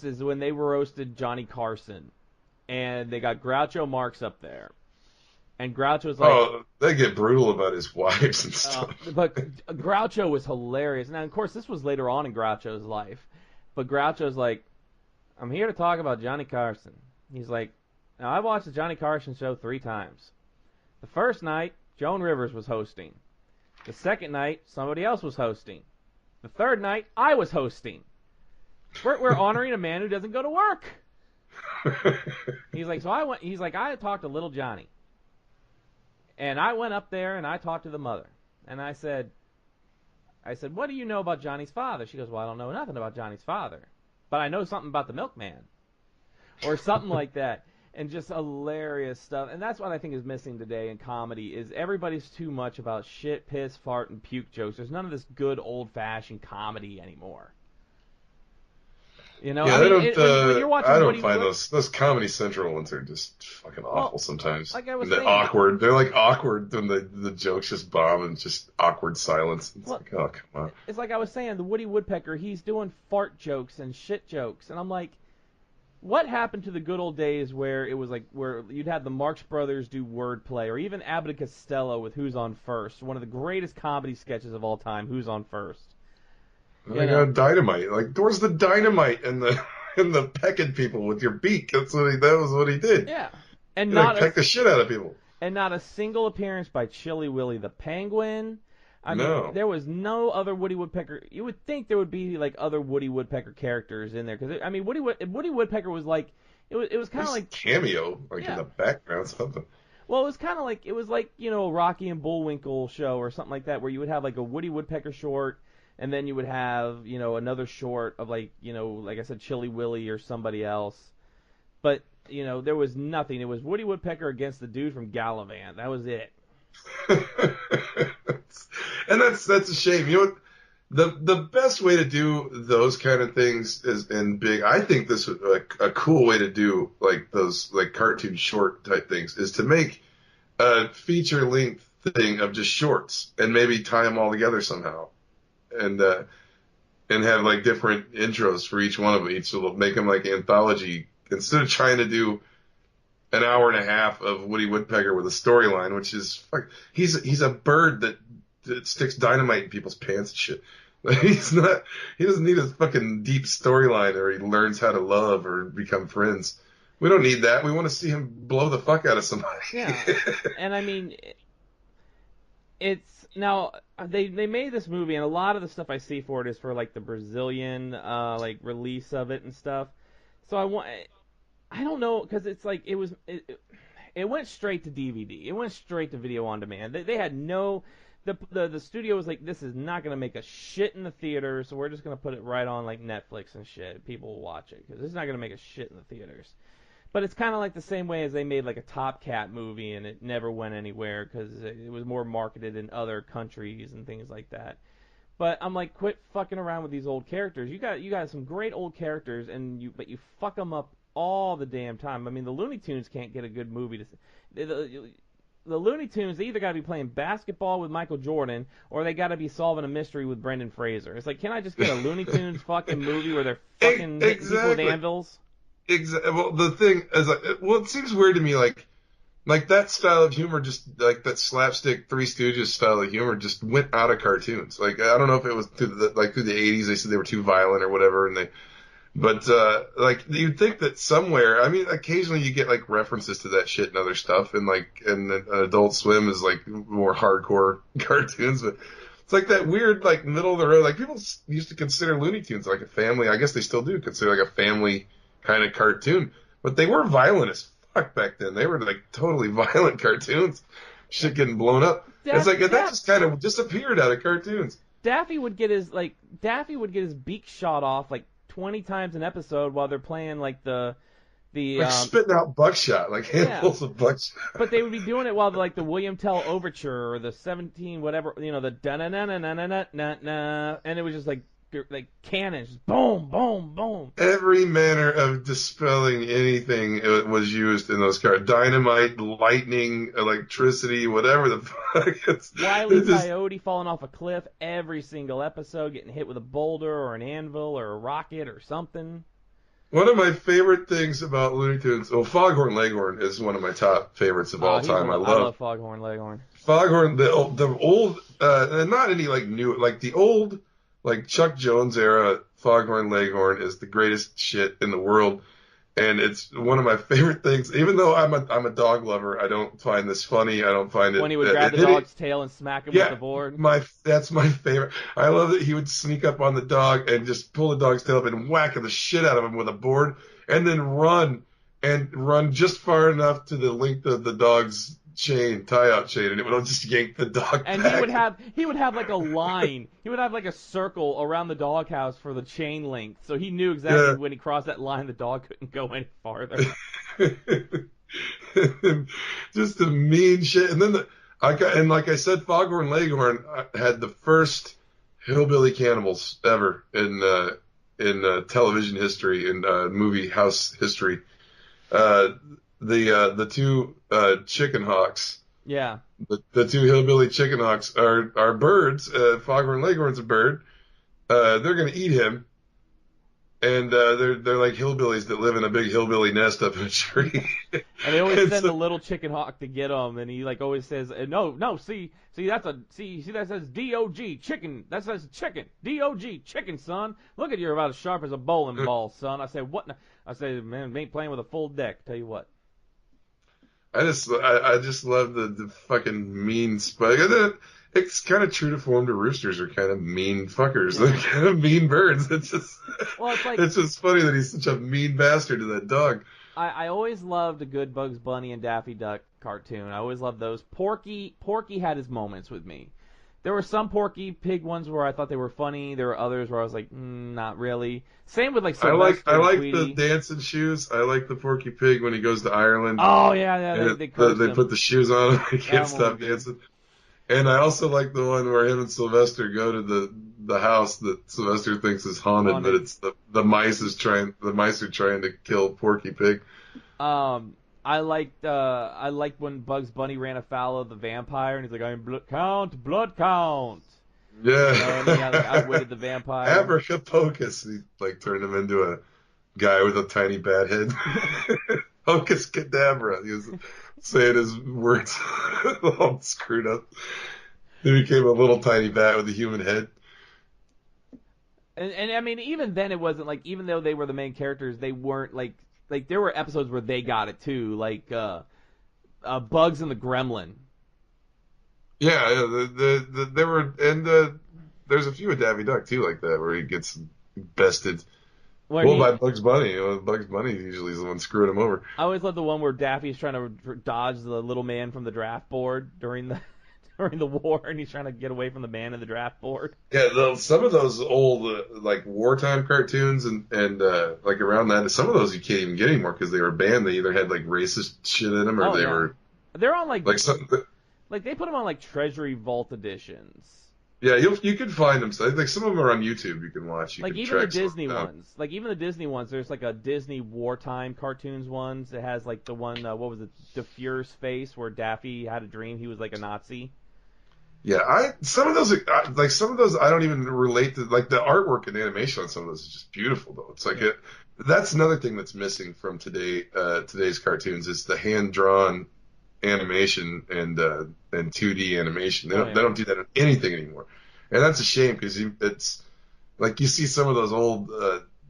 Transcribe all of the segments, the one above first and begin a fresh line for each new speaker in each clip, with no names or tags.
is when they roasted Johnny Carson, and they got Groucho Marx up there, and Groucho's like,
Oh, they get brutal about his wives and stuff.
but Groucho was hilarious. Now, of course, this was later on in Groucho's life, but Groucho's like, I'm here to talk about Johnny Carson. He's like, now I watched the Johnny Carson show 3 times. The first night, Joan Rivers was hosting. The second night, somebody else was hosting. The third night, I was hosting. We're honoring a man who doesn't go to work. He's like, I talked to little Johnny. And I went up there and I talked to the mother. And I said, what do you know about Johnny's father? She goes, well, I don't know nothing about Johnny's father. But I know something about the milkman. Or something like that. And just hilarious stuff. And that's what I think is missing today in comedy, is everybody's too much about shit, piss, fart, and puke jokes. There's none of this good old-fashioned comedy anymore. You know,
Yeah,
I mean, when you're watching
I don't
Woody
find
Wood...
those Comedy Central ones are just fucking awful
Well,
sometimes.
like I was
And they're
saying...
awkward. They're like awkward when the jokes just bomb and just awkward silence. It's
Well,
like, oh, come on.
It's like I was saying, the Woody Woodpecker, he's doing fart jokes and shit jokes. And I'm like, what happened to the good old days where it was like, where you'd have the Marx Brothers do wordplay, or even Abbott and Costello with Who's on First, one of the greatest comedy sketches of all time, Who's on First.
Dynamite. Like, where's the dynamite and the pecking people with your beak? That was what he did.
Yeah. And
He pecked the shit out of people.
And not a single appearance by Chilly Willy the Penguin. I mean, there was no other Woody Woodpecker. You would think there would be like other Woody Woodpecker characters in there, because I mean, Woody Woodpecker was like, it was kind of like
cameo, like in the background, something.
Well, it was like Rocky and Bullwinkle show or something like that, where you would have like a Woody Woodpecker short, and then you would have another short of like like I said, Chilly Willy or somebody else, but there was nothing. It was Woody Woodpecker against the dude from Gallivant. That was it.
And that's a shame. You know what? The best way to do those kind of things is in big. I think this would a cool way to do like those like cartoon short type things is to make a feature length thing of just shorts and maybe tie them all together somehow, and have like different intros for each one of them. Each will make them like anthology instead of trying to do an hour and a half of Woody Woodpecker with a storyline, which is he's a bird that sticks dynamite in people's pants and shit. He doesn't need a fucking deep storyline or he learns how to love or become friends. We don't need that. We want to see him blow the fuck out of somebody.
Yeah. And I mean, it's now they made this movie, and a lot of the stuff I see for it is for like the Brazilian like release of it and stuff. So I don't know, because it's like it went straight to DVD. It went straight to video on demand. They had no. The studio was like, this is not going to make a shit in the theater, so we're just going to put it right on like Netflix and shit. People will watch it because it's not going to make a shit in the theaters. But it's kind of like the same way as they made like a Top Cat movie and it never went anywhere because it was more marketed in other countries and things like that. But I'm like, quit fucking around with these old characters. You got some great old characters, but you fuck them up all the damn time. I mean, the Looney Tunes can't get a good movie the Looney Tunes, they either got to be playing basketball with Michael Jordan or they got to be solving a mystery with Brendan Fraser. It's like, can I just get a Looney Tunes fucking movie where they're fucking hitting people with anvils?
Exactly. Well, the thing is, it seems weird to me, like that style of humor, just like that slapstick Three Stooges style of humor, just went out of cartoons. Like, I don't know if it was through the 80s, they said they were too violent or whatever, but like you'd think that somewhere, I mean, occasionally you get like references to that shit and other stuff, and Adult Swim is like more hardcore cartoons, but it's like that weird like middle of the road. Like people used to consider Looney Tunes like a family. I guess they still do consider like a family kind of cartoon, but they were violent as fuck back then. They were like totally violent cartoons, shit getting blown up. It's like that just kind of disappeared out of cartoons.
Daffy would get his beak shot off like 20 times an episode while they're playing like the
spitting out buckshot, like handfuls of buckshot.
But they would be doing it while like the William Tell Overture or the 17 whatever, the da-na-na-na-na-na-na, and it was just like cannons, just boom, boom, boom.
Every manner of dispelling anything was used in those cars. Dynamite, lightning, electricity, whatever the fuck.
Wile E. Coyote falling off a cliff every single episode, getting hit with a boulder or an anvil or a rocket or something.
One of my favorite things about Looney Tunes, well, Foghorn Leghorn is one of my top favorites of all time.
I love Foghorn Leghorn.
Foghorn, the old, not any like new, like the old, like Chuck Jones era Foghorn Leghorn is the greatest shit in the world, and it's one of my favorite things. Even though I'm a dog lover, I don't find this funny. I don't find it.
When he would grab the dog's tail and smack him with the board.
That's my favorite. I love that he would sneak up on the dog and just pull the dog's tail up and whack the shit out of him with a board, and then run just far enough to the length of the dog's tie-out chain, and it would just yank the dog
and
back.
he would have like a line. He would have like a circle around the doghouse for the chain length, so he knew exactly when he crossed that line, the dog couldn't go any farther.
Just the mean shit. And then like I said, Foghorn Leghorn had the first hillbilly cannibals ever in television history, in movie house history. The two chicken hawks.
Yeah.
The two hillbilly chicken hawks are birds. Foghorn Leghorn's a bird. They're gonna eat him, and they're like hillbillies that live in a big hillbilly nest up in a tree.
And they always send the little chicken hawk to get him, and he like always says, "No, see that says DOG chicken. That says chicken. DOG chicken, son. Look at you're about as sharp as a bowling ball, son." I say, "What?" I say, "Man, ain't playing with a full deck. Tell you what."
I just love the fucking mean spike. It's kind of true to form. The roosters are kind of mean fuckers.
Yeah.
They're kind of mean birds. It's just, it's just funny that he's such a mean bastard to that dog.
I always loved a good Bugs Bunny and Daffy Duck cartoon. I always loved those. Porky had his moments with me. There were some Porky Pig ones where I thought they were funny. There were others where I was like, not really. Same with like Sylvester.
I like the dancing shoes. I like the Porky Pig when he goes to Ireland.
Oh yeah, they
put the shoes on him. He can't stop dancing. And I also like the one where him and Sylvester go to the house that Sylvester thinks is haunted, but it's the mice are trying to kill Porky Pig.
I liked when Bugs Bunny ran afoul of the vampire, and he's like, "I'm blood count."
Yeah.
And he outwitted the vampire.
Abracapocus. He like turned him into a guy with a tiny bat head. Hocus cadabra. He was saying his words all screwed up. He became a little tiny bat with a human head.
And I mean, even then, it wasn't like, even though they were the main characters, they weren't like there were episodes where they got it too, like Bugs and the Gremlin.
Yeah, there were, and there's a few of Daffy Duck too, like that, where he gets bested. By Bugs Bunny. Bugs Bunny usually is the one screwing him over.
I always love the one where Daffy's trying to dodge the little man from the draft board during the war, and he's trying to get away from the man in the draft board.
Yeah, some of those old like wartime cartoons and like around that, some of those you can't even get anymore because they were banned. They either had like racist shit in them, or
they're on like
something.
Like they put them on like Treasury Vault editions.
Yeah, you can find them. Like some of them are on YouTube. You can watch.
Like even the Disney ones. Like even the Disney ones. There's like a Disney wartime cartoons ones. It has like the one. What was it? DeFure's Face, where Daffy had a dream he was like a Nazi.
Yeah, some of those I don't even relate to. Like the artwork and animation on some of those is just beautiful though. It's like that's another thing that's missing from today's cartoons is the hand drawn animation and 2D animation. They don't do that in anything anymore, and that's a shame because it's like you see some of those old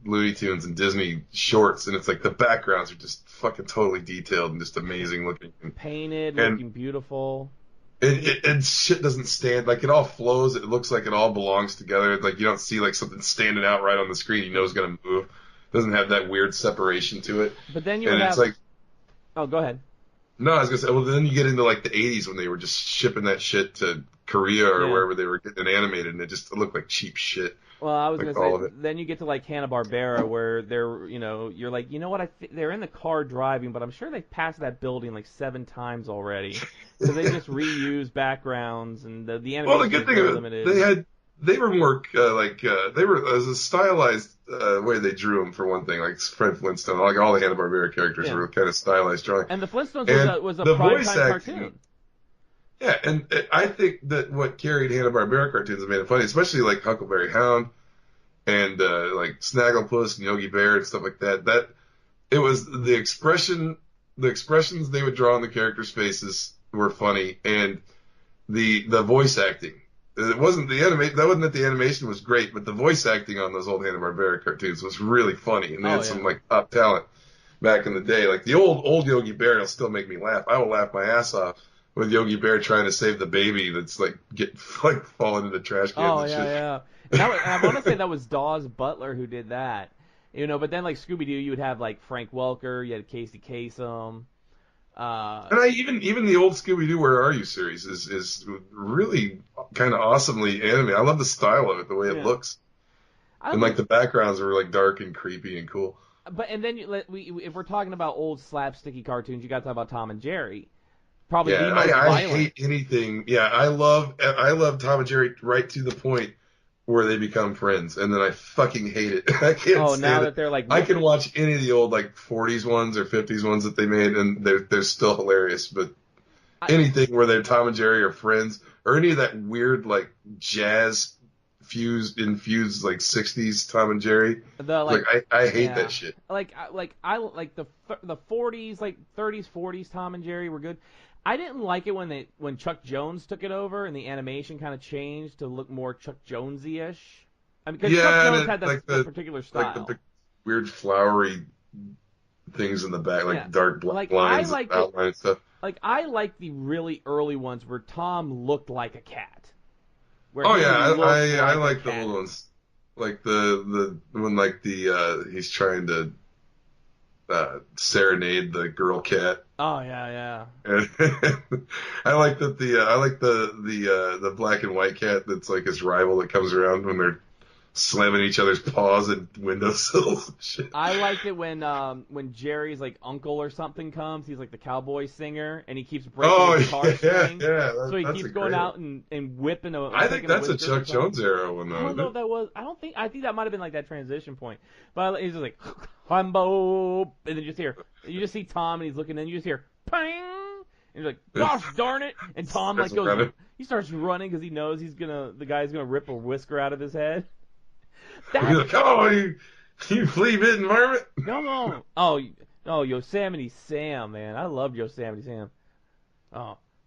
Looney Tunes and Disney shorts, and it's like the backgrounds are just fucking totally detailed and just amazing looking,
painted, looking beautiful.
And shit doesn't stand, like it all flows. It looks like it all belongs together. It's like you don't see like something standing out right on the screen. You know it's gonna move. It doesn't have that weird separation to it.
But then it's like, oh, go ahead.
No, I was gonna say. Well, then you get into like the '80s when they were just shipping that shit to Korea or wherever they were getting it animated, and it looked like cheap shit.
Well, I was gonna say, then you get to like Hanna-Barbera, where you're like, you know what? They're in the car driving, but I'm sure they've passed that building like 7 times already. So they just reuse backgrounds, and the animation.
Well, the good thing of it, they were more they were as a stylized way they drew them for one thing, like Fred Flintstone, like all the Hanna-Barbera characters were kind of stylized drawing.
And the Flintstones was a primetime cartoon.
Yeah, and I think that what carried Hanna-Barbera cartoons and made it funny, especially like Huckleberry Hound and like Snagglepuss and Yogi Bear and stuff like that. That it was the expressions they would draw on the characters' faces were funny, and the voice acting. It wasn't the anime. That wasn't that the animation was great, but the voice acting on those old Hanna-Barbera cartoons was really funny, and they had some like top talent back in the day. Like the old Yogi Bear will still make me laugh. I will laugh my ass off with Yogi Bear trying to save the baby that's like falling into the trash cans
Oh
and
yeah,
shit.
yeah. And I want to say that was Dawes Butler who did that. But then like Scooby Doo, you would have like Frank Welker, you had Casey Kasem.
And even the old Scooby Doo Where Are You series is really kind of awesomely animated. I love the style of it, the way it looks, and like the backgrounds are like dark and creepy and cool.
But and then if we're talking about old slapsticky cartoons, you got to talk about Tom and Jerry. Probably the most violent.
I hate anything. Yeah, I love Tom and Jerry right to the point where they become friends, and then I fucking hate it. I can't stand it.
Now that they're like,
I can watch any of the old like 40s ones or 50s ones that they made, and they're still hilarious. But anything where they're Tom and Jerry are friends, or any of that weird like jazz infused like 60s Tom and Jerry, I hate that shit.
I like the 40s, like 30s, 40s Tom and Jerry were good. I didn't like it when Chuck Jones took it over and the animation kind of changed to look more Chuck Jonesy-ish. I mean, because Chuck Jones had that particular style.
Like the big, weird flowery things in the back, like dark black lines, outline and stuff.
Like, I like the really early ones where Tom looked like a cat.
I like the old ones. Like the when like he's trying to serenade the girl cat.
Oh yeah.
I like that the black and white cat that's like his rival that comes around when they're slamming each other's paws and windowsills and shit.
I liked it when Jerry's like uncle or something comes. He's like the cowboy singer, and he keeps breaking his car string. So he keeps going out and whipping a.
I think that's a Chuck Jones era one though.
I don't know if that was. I think that might have been like that transition point. But he's just like Humbo, and then you just see Tom, and he's looking, and you just hear ping, and you're like, gosh darn it! And Tom like goes, he starts running because he knows the guy's gonna rip a whisker out of his head.
He's like, come on, you flea-bitten varmint.
Come on. Oh, Yosemite Sam, man. I love Yosemite Sam.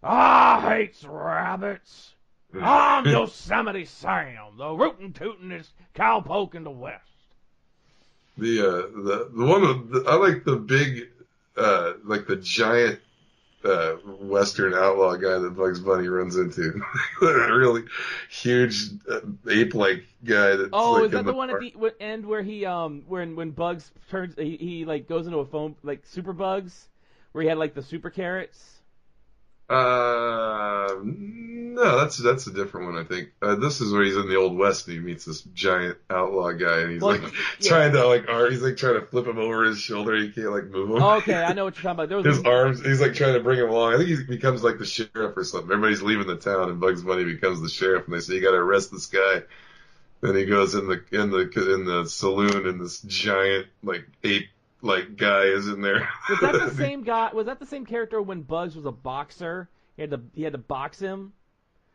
Hates rabbits. I'm Yosemite Sam, the rootin' tootin' cowpoke in the West.
The one I like the big, like the giant Western outlaw guy that Bugs Bunny runs into. A really huge ape-like guy. That's
is that the one at the end where he when Bugs turns he like goes into a phone like Super Bugs, where he had like the super carrots?
No, that's a different one, I think. This is where he's in the Old West and he meets this giant outlaw guy, and he's trying to flip him over his shoulder. He can't like move him.
Okay, I know what you're talking about.
His arms. He's like trying to bring him along. I think he becomes like the sheriff or something. Everybody's leaving the town, and Bugs Bunny becomes the sheriff, and they say you got to arrest this guy. Then he goes in the saloon, and this giant like ape like guy is in there.
Was that the same guy? Was that the same character when Bugs was a boxer? He had to box him.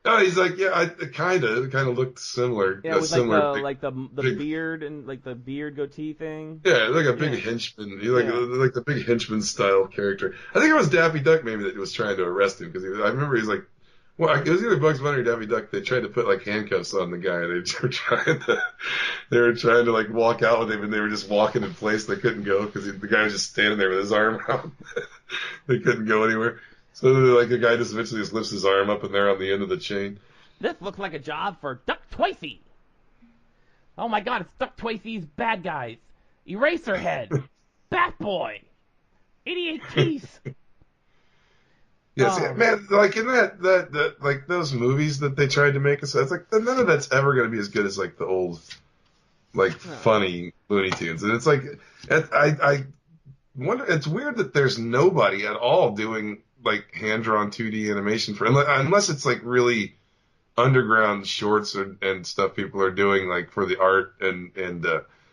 Oh, he's like, it kind of looked similar.
Yeah, with like the beard and like the beard goatee thing.
Yeah, like a big henchman. He like the big henchman style character. I think it was Daffy Duck maybe that was trying to arrest him because I remember he's like, well, it was either Bugs Bunny or Daffy Duck. They tried to put like handcuffs on the guy. They were trying to like walk out with him, and they were just walking in place. They couldn't go because the guy was just standing there with his arm out. They couldn't go anywhere. So like the guy just eventually just lifts his arm up, and they're on the end of the chain.
This looks like a job for Duck Twicey. Oh my God, it's Duck Twicey's bad guys. Eraserhead, Bat Boy, 88 Keys.
Yes, man. Like in that like those movies that they tried to make us, it's like none of that's ever going to be as good as like the old, like funny Looney Tunes. And it's like, I wonder. It's weird that there's nobody at all doing like hand drawn 2D animation for unless it's like really underground shorts and stuff people are doing like for the art and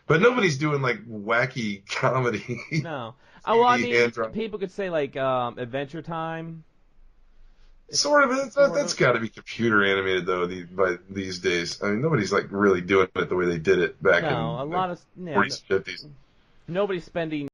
but nobody's doing like wacky comedy.
No. Well, I mean, people could say like Adventure Time.
Sort of. That's got to be computer animated though. By these days, I mean, nobody's like really doing it the way they did it back
No,
in
a
the
lot of
40s, 50s.
nobody's spending